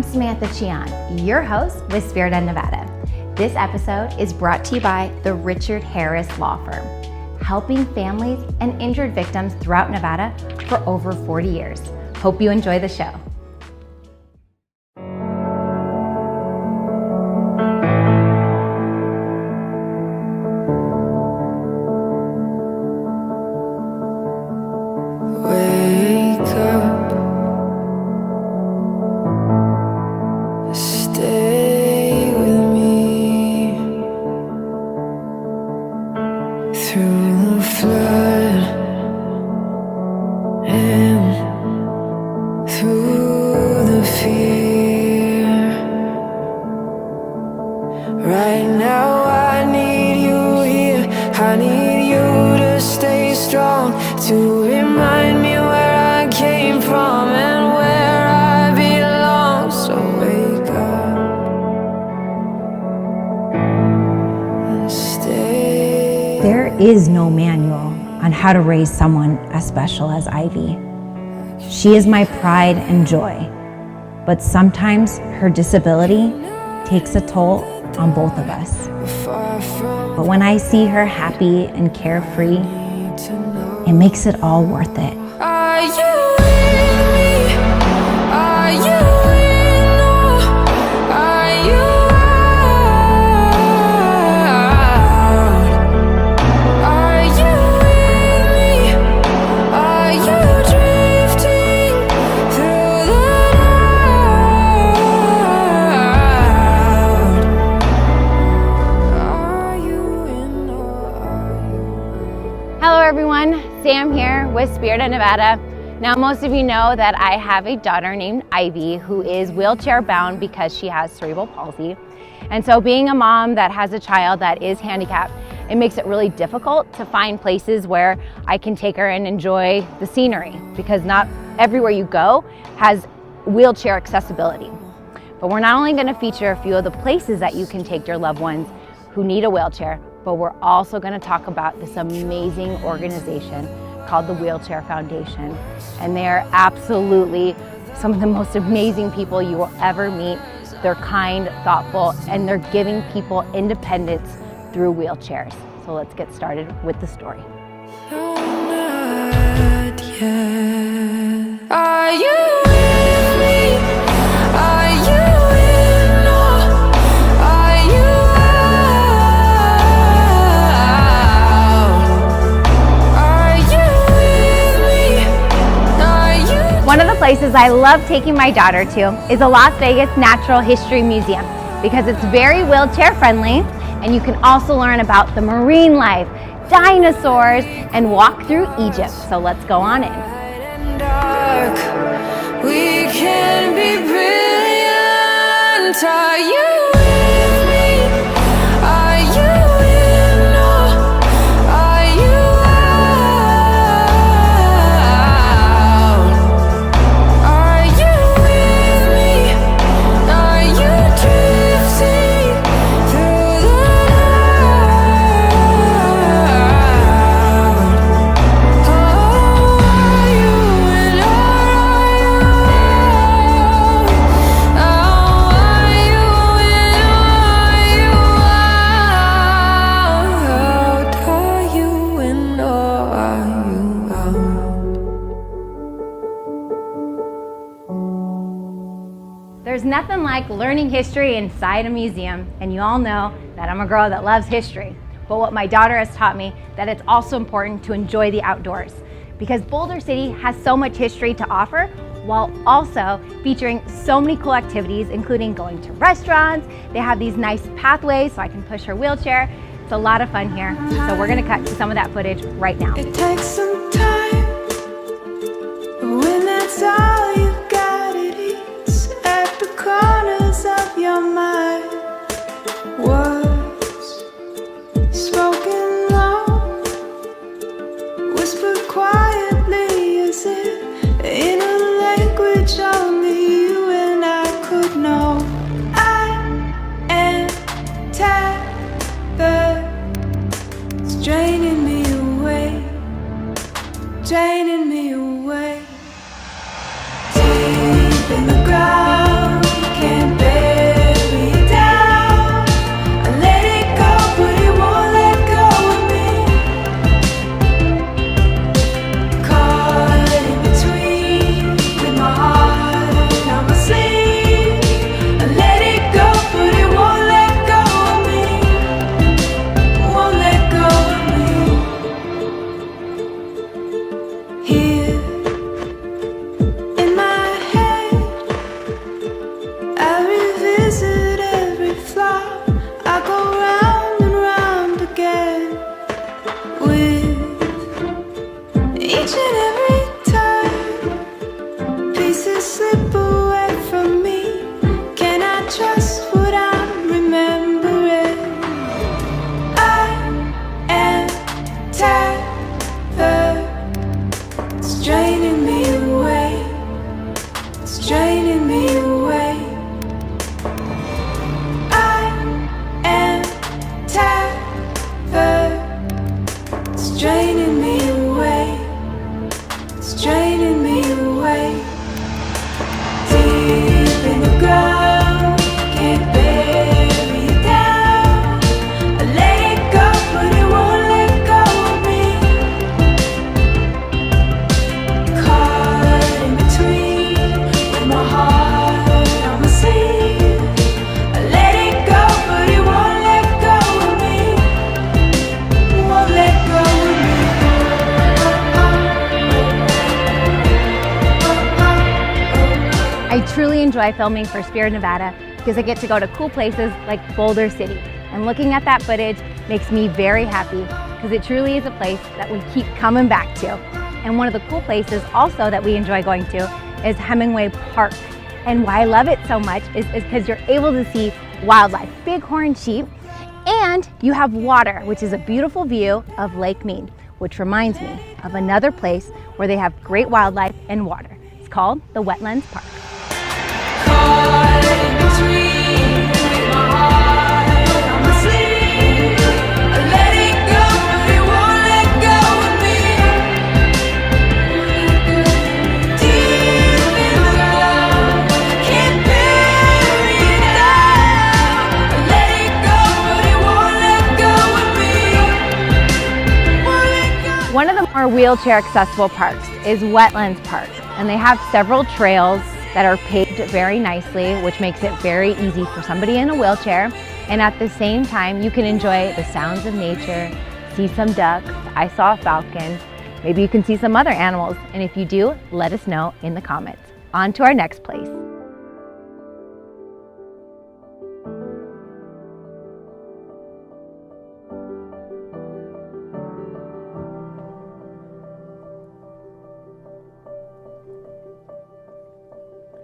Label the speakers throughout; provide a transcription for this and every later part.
Speaker 1: Samantha Chian, your host with Spirit of Nevada. This episode is brought to you by the Richard Harris Law Firm, helping families and injured victims throughout Nevada for over 40 years. Hope you enjoy the show.
Speaker 2: There is no manual on how to raise someone as special as Ivy. She is my pride and joy, but sometimes her disability takes a toll on both of us. But when I see her happy and carefree, it makes it all worth it.
Speaker 1: Sam here with Spirit of Nevada. Now, most of you know that I have a daughter named Ivy who is wheelchair bound because she has cerebral palsy. And so being a mom that has a child that is handicapped, it makes it really difficult to find places where I can take her and enjoy the scenery, because not everywhere you go has wheelchair accessibility. But we're not only going to feature a few of the places that you can take your loved ones who need a wheelchair, but we're also going to talk about this amazing organization called the Wheelchair Foundation. And they are absolutely some of the most amazing people you will ever meet. They're kind, thoughtful, and they're giving people independence through wheelchairs. So let's get started with the story.
Speaker 3: Are you with me? Are you in or are you
Speaker 1: One of the places I love taking my daughter to is the Las Vegas Natural History Museum, because it's very wheelchair friendly, and you can also learn about the marine life, dinosaurs, and walk through Egypt. So let's go on in.
Speaker 3: We can be brilliant. Are you with me? Are you in or are you out? Are you with me? Are you drifting through the night? Oh, are you in or
Speaker 1: There's nothing like learning history inside a museum, and you all know that I'm a girl that loves history. But what my daughter has taught me, that it's also important to enjoy the outdoors, because Boulder City has so much history to offer, while also featuring so many cool activities, including going to restaurants. They have these nice pathways so I can push her wheelchair. It's a lot of fun here. So we're gonna cut to some of that footage right now.
Speaker 3: It takes some time, but when that's all you've got, it eats at the corners of your mind. Words spoken low, whispered quietly as if in a language only you and I could know. I am tethered, it's draining me away
Speaker 1: enjoy filming for Spirit Nevada because I get to go to cool places like Boulder City. And looking at that footage makes me very happy because it truly is a place that we keep coming back to. And one of the cool places also that we enjoy going to is Hemingway Park. And why I love it so much is because you're able to see wildlife, bighorn sheep, and you have water, which is a beautiful view of Lake Mead, which reminds me of another place where they have great wildlife and water. It's called the Wetlands Park. One of the more wheelchair accessible parks is Wetlands Park, and they have several trails that are paved very nicely, which makes it very easy for somebody in a wheelchair. And at the same time, you can enjoy the sounds of nature, see some ducks. I saw a falcon. Maybe you can see some other animals. And if you do, let us know in the comments. On to our next place.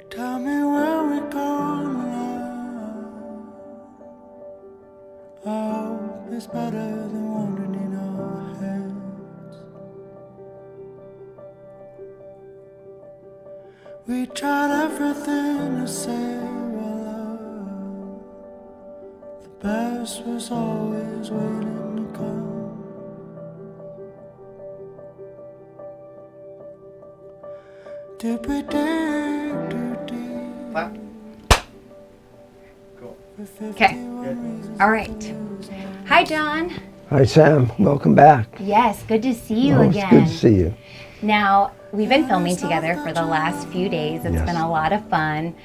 Speaker 3: Tell me where we're going now. I hope it's better than wandering in our heads. We tried everything to save our love. The best was always waiting to come. Did we dig too deep?
Speaker 4: Clap. Cool.
Speaker 1: Okay. All right. Hi, John.
Speaker 5: Hi, Sam. Welcome back.
Speaker 1: Yes, good to see you
Speaker 5: Oh,
Speaker 1: again.
Speaker 5: It's good to see you.
Speaker 1: Now, we've been filming together for the last few days. It's
Speaker 5: Yes.
Speaker 1: been a lot of fun,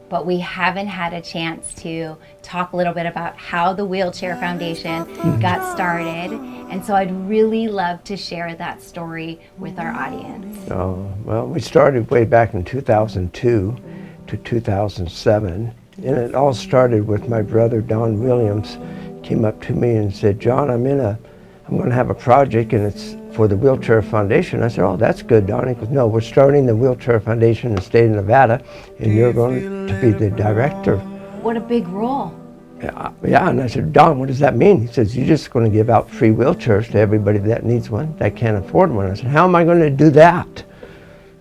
Speaker 1: but we haven't had a chance to talk a little bit about how the Wheelchair Foundation got started. And so I'd really love to share that story with our audience.
Speaker 5: Well, we started way back in 2002 to 2007, and it all started with my brother Don Williams came up to me and said, "John, I'm going to have a project, and it's for the Wheelchair Foundation." I said, "Oh, that's good, Don." He goes, "No, we're starting the Wheelchair Foundation in the state of Nevada, and you're going to be the director."
Speaker 1: What a big role.
Speaker 5: Yeah, and I said, "Don, what does that mean?" He says, "You're just going to give out free wheelchairs to everybody that needs one, that can't afford one." I said, "How am I going to do that?"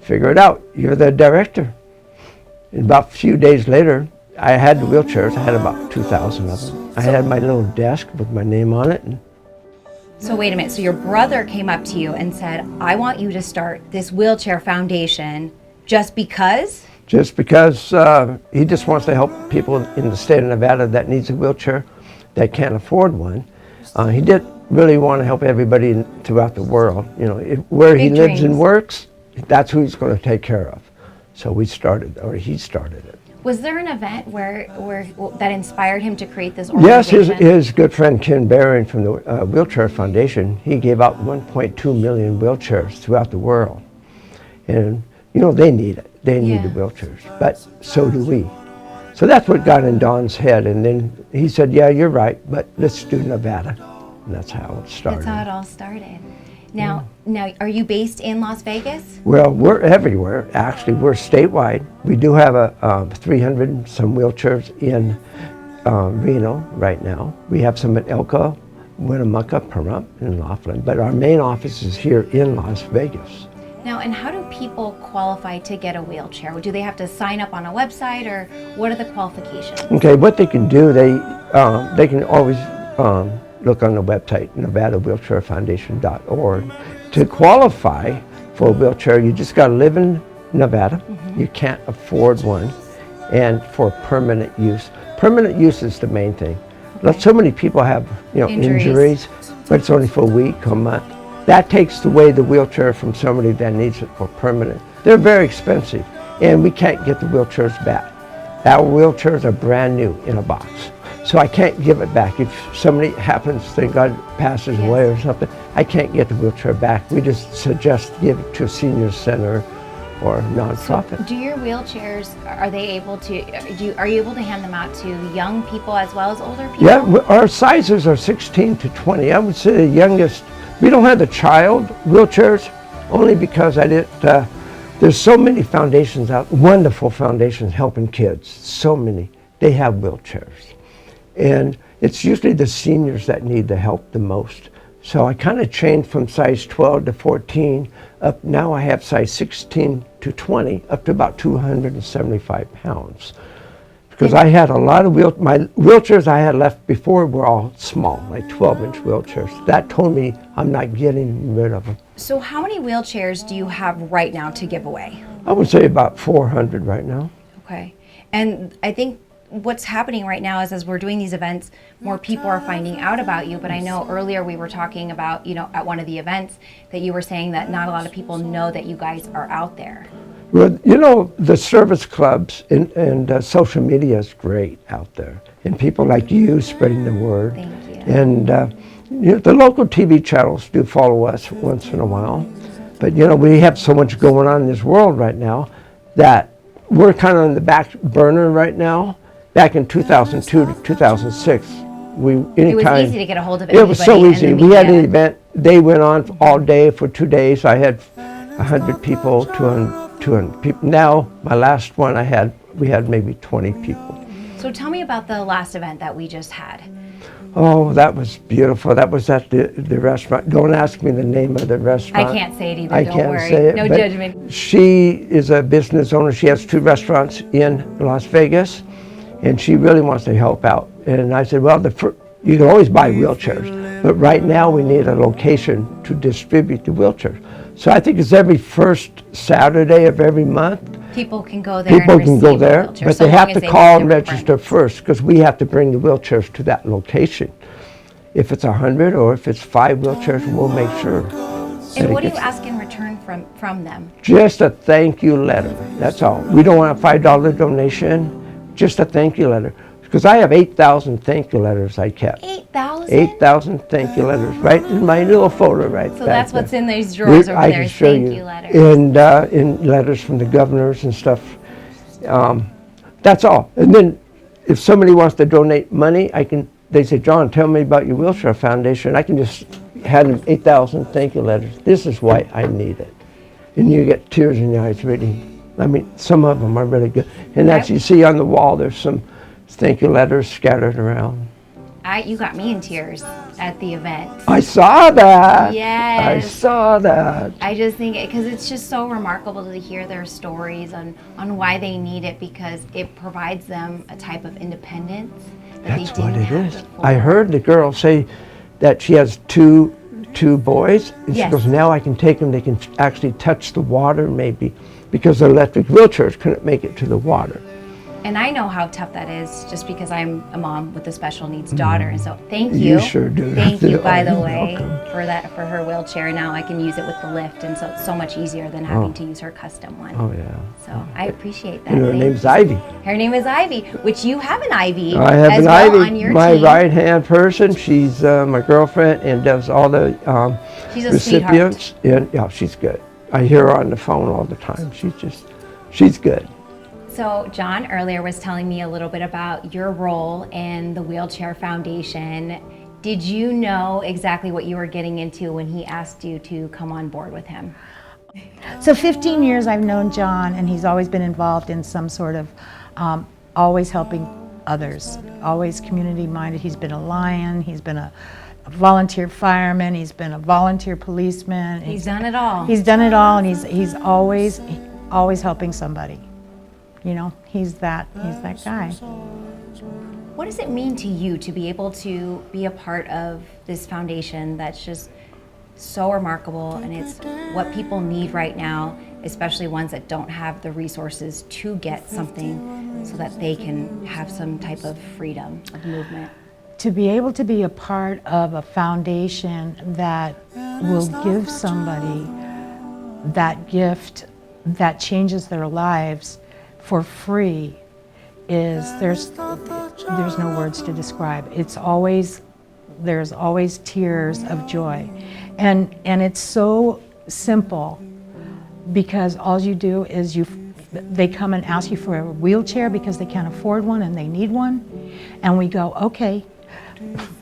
Speaker 5: "Figure it out. You're the director." And about a few days later, I had the wheelchairs. I had about 2,000 of them. I had my little desk with my name on it. And
Speaker 1: So wait a minute, so your brother came up to you and said, "I want you to start this Wheelchair Foundation just because?"
Speaker 5: just because he just wants to help people in the state of Nevada that needs a wheelchair that can't afford one. He did really want to help everybody throughout the world. You know, where he
Speaker 1: Big
Speaker 5: lives
Speaker 1: dreams.
Speaker 5: and works, that's who he's going to take care of. So he started it.
Speaker 1: Was there an event where that inspired him to create this
Speaker 5: Yes,
Speaker 1: organization?
Speaker 5: his good friend Ken Barron from the Wheelchair Foundation, he gave out 1.2 million wheelchairs throughout the world. And, you know, they need it. They need the wheelchairs, but so do we. So that's what got in Don's head. And then he said, "Yeah, you're right, but let's do Nevada." And that's how it started.
Speaker 1: That's how it all started. Now, are you based in Las Vegas?
Speaker 5: Well, we're everywhere. Actually, we're statewide. We do have 300 and some wheelchairs in Reno right now. We have some at Elko, Winnemucca, Pahrump, and Laughlin. But our main office is here in Las Vegas.
Speaker 1: Now, and how do people qualify to get a wheelchair? Do they have to sign up on a website, or what are the qualifications?
Speaker 5: Okay, what they can do, they can always look on the website, NevadaWheelchairFoundation.org. To qualify for a wheelchair, you just got to live in Nevada. You can't afford one, and for permanent use. Permanent use is the main thing. So many people have, you know, injuries, but it's only for a week, a month. That takes away the wheelchair from somebody that needs it for permanent. They're very expensive, and we can't get the wheelchairs back. Our wheelchairs are brand new in a box. So I can't give it back. If somebody happens, thank God, passes away or something, I can't get the wheelchair back. We just suggest give it to a senior center or nonprofit.
Speaker 1: Do your wheelchairs, are they able to, are you able to hand them out to young people as well as older people?
Speaker 5: Yeah, our sizes are 16 to 20. I would say the youngest, we don't have the child wheelchairs, only because I didn't, there's so many foundations out, wonderful foundations helping kids, so many. They have wheelchairs. And it's usually the seniors that need the help the most. So I kind of changed from size 12 to 14 up. Now I have size 16 to 20 up to about 275 pounds. Because I had a lot of my wheelchairs I had left before were all small, like 12-inch wheelchairs. That told me I'm not getting rid of them.
Speaker 4: So how many wheelchairs do you have right now to give away?
Speaker 5: I would say about 400 right now.
Speaker 4: Okay. And I think what's happening right now is as we're doing these events, more people are finding out about you. But I know earlier we were talking about, at one of the events that you were saying that not a lot of people know that you guys are out there.
Speaker 5: Well, the service clubs and social media is great out there. And people like you spreading the word.
Speaker 4: Thank you.
Speaker 5: And the local TV channels do follow us once in a while. But, we have so much going on in this world right now that we're kind of on the back burner right now. Back in 2002 to 2006,
Speaker 1: It was easy to get a hold of
Speaker 5: it was so easy. We had an event. They went on all day for 2 days. I had 100 people, 200 people. Now, my last one we had maybe 20 people.
Speaker 4: So tell me about the last event that we just had.
Speaker 5: Oh, that was beautiful. That was at the restaurant. Don't ask me the name of the restaurant.
Speaker 4: I can't say it either,
Speaker 5: I
Speaker 4: don't
Speaker 5: can't
Speaker 4: worry.
Speaker 5: say it,
Speaker 4: No
Speaker 5: but
Speaker 4: judgment.
Speaker 5: She is a business owner. She has 2 restaurants in Las Vegas, and she really wants to help out. And I said, well, you can always buy wheelchairs, but right now we need a location to distribute the wheelchairs. So I think it's every first Saturday of every month.
Speaker 4: People can go there
Speaker 5: People
Speaker 4: and
Speaker 5: can
Speaker 4: receive
Speaker 5: go
Speaker 4: a
Speaker 5: there,
Speaker 4: wheelchair,
Speaker 5: but
Speaker 4: so
Speaker 5: they have
Speaker 4: long
Speaker 5: to
Speaker 4: as they
Speaker 5: call
Speaker 4: make
Speaker 5: and
Speaker 4: their
Speaker 5: register
Speaker 4: friends.
Speaker 5: first, because we have to bring the wheelchairs to that location. If it's 100 or if it's 5 wheelchairs, we'll make sure.
Speaker 4: And what do you ask in return from them?
Speaker 5: Just a thank you letter, that's all. We don't want a $5 donation, just a thank you letter. Because I have 8,000 thank you letters I kept.
Speaker 4: 8,000?
Speaker 5: 8,000 thank you letters, right in my little folder right
Speaker 4: So
Speaker 5: back
Speaker 4: that's what's
Speaker 5: there.
Speaker 4: in these drawers over
Speaker 5: I
Speaker 4: there
Speaker 5: can
Speaker 4: is
Speaker 5: show
Speaker 4: thank you letters.
Speaker 5: And in letters from the governors and stuff. That's all. And then if somebody wants to donate money, they say, John, tell me about your wheelchair foundation. I can just hand them 8,000 thank you letters. This is why I need it. And you get tears in your eyes reading. I mean, some of them are really good. And as you see on the wall, there's some thank you letters scattered around.
Speaker 4: You got me in tears at the event.
Speaker 5: I saw that.
Speaker 4: Yes.
Speaker 5: I saw that.
Speaker 4: I just think, because it's just so remarkable to hear their stories on why they need it, because it provides them a type of independence that
Speaker 5: That's
Speaker 4: they
Speaker 5: what
Speaker 4: didn't
Speaker 5: it
Speaker 4: have
Speaker 5: is.
Speaker 4: before.
Speaker 5: I heard the girl say that she has two boys, and
Speaker 4: Yes.
Speaker 5: she goes, now I can take them, they can actually touch the water maybe, because the electric wheelchairs couldn't make it to the water.
Speaker 4: And I know how tough that is, just because I'm a mom with a special needs daughter. And so thank
Speaker 5: You
Speaker 4: you.
Speaker 5: sure do.
Speaker 4: Thank you, by the
Speaker 5: You're
Speaker 4: way,
Speaker 5: welcome.
Speaker 4: for her wheelchair. Now I can use it with the lift, and so it's so much easier than having to use her custom one.
Speaker 5: Oh yeah.
Speaker 4: So I appreciate that.
Speaker 5: And her
Speaker 4: Thank
Speaker 5: name's
Speaker 4: you.
Speaker 5: Ivy.
Speaker 4: Her name is Ivy, which you have an Ivy
Speaker 5: I have
Speaker 4: as
Speaker 5: an
Speaker 4: well
Speaker 5: Ivy,
Speaker 4: on your
Speaker 5: my
Speaker 4: team.
Speaker 5: right-hand person. She's my girlfriend and does all the
Speaker 4: She's a
Speaker 5: recipients. And yeah, she's good. I hear her on the phone all the time. She's good.
Speaker 4: So John earlier was telling me a little bit about your role in the Wheelchair Foundation. Did you know exactly what you were getting into when he asked you to come on board with him?
Speaker 6: So 15 years I've known John, and he's always been involved in some sort of, always helping others, always community-minded. He's been a lion, he's been a volunteer fireman, he's been a volunteer policeman.
Speaker 4: He's done it all.
Speaker 6: He's done it all, and he's always helping somebody. You know, he's that guy.
Speaker 4: What does it mean to you to be able to be a part of this foundation that's just so remarkable, and it's what people need right now, especially ones that don't have the resources to get something so that they can have some type of freedom of movement?
Speaker 6: To be able to be a part of a foundation that will give somebody that gift that changes their lives for free there's no words to describe. There's always tears of joy, and it's so simple because all you do is they come and ask you for a wheelchair because they can't afford one and they need one. And we go, okay,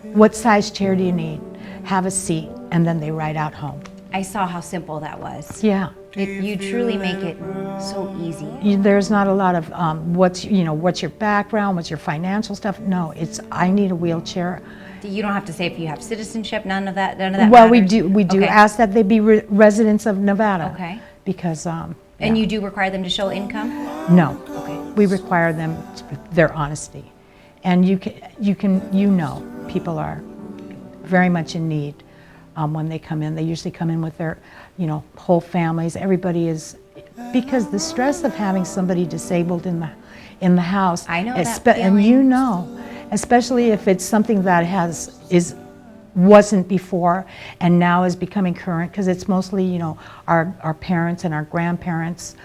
Speaker 6: what size chair do you need? Have a seat. And then they ride out home.
Speaker 4: I saw how simple that was.
Speaker 6: Yeah.
Speaker 4: You truly make it so easy.
Speaker 6: There's not a lot of what's your background, what's your financial stuff. No, it's I need a wheelchair.
Speaker 4: You don't have to say if you have citizenship, none of that
Speaker 6: Well,
Speaker 4: matters?
Speaker 6: we do
Speaker 4: Okay.
Speaker 6: ask that they be residents of Nevada.
Speaker 4: Okay.
Speaker 6: Because
Speaker 4: And you do require them to show income?
Speaker 6: no,
Speaker 4: Okay.
Speaker 6: we require them their honesty, and people are very much in need when they come in. They usually come in with their whole families. Everybody is, because the stress of having somebody disabled in the house.
Speaker 4: I know that
Speaker 6: and
Speaker 4: feeling.
Speaker 6: Especially if it's something that wasn't before and now is becoming current, because it's mostly our parents and our grandparents,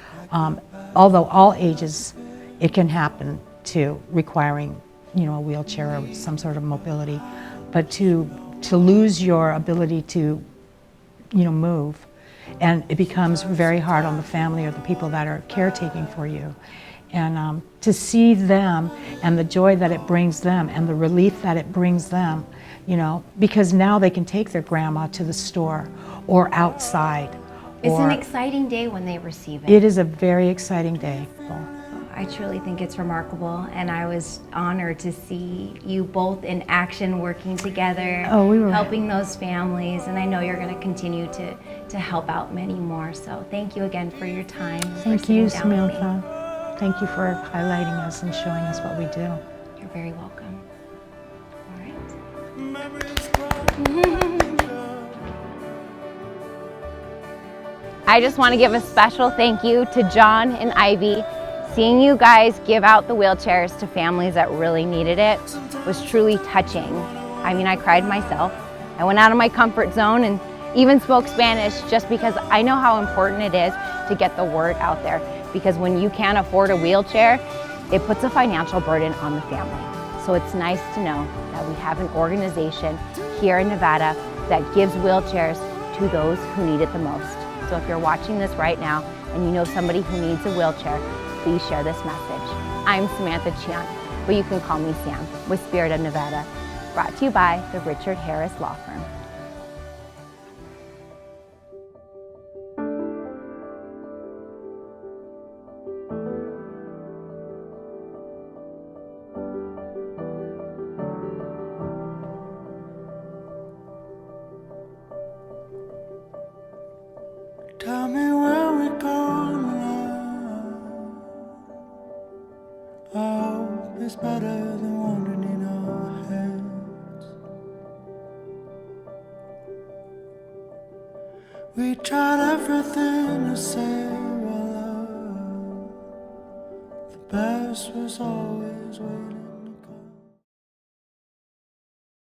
Speaker 6: although all ages it can happen to requiring a wheelchair or some sort of mobility, but to lose your ability to move, and it becomes very hard on the family or the people that are caretaking for you. And to see them and the joy that it brings them and the relief that it brings them, because now they can take their grandma to the store or outside.
Speaker 4: It's an exciting day when they receive it.
Speaker 6: It is a very exciting day.
Speaker 4: I truly think it's remarkable, and I was honored to see you both in action, working together, helping those families, and I know you're going to continue to help out many more. So thank you again for your time.
Speaker 6: Thank you, Samantha. Thank you for highlighting us and showing us what we do.
Speaker 4: You're very welcome. All right.
Speaker 1: I just want to give a special thank you to John and Ivy. Seeing you guys give out the wheelchairs to families that really needed it was truly touching. I mean, I cried myself. I went out of my comfort zone and even spoke Spanish just because I know how important it is to get the word out there. Because when you can't afford a wheelchair, it puts a financial burden on the family. So it's nice to know that we have an organization here in Nevada that gives wheelchairs to those who need it the most. So if you're watching this right now and you know somebody who needs a wheelchair, please share this message. I'm Samantha Chiant, but you can call me Sam with Spirit of Nevada. Brought to you by the Richard Harris Law Firm.
Speaker 3: Tell me where we're going now. I hope it's better than wandering in our heads. We tried everything to save our love. The best was always waiting.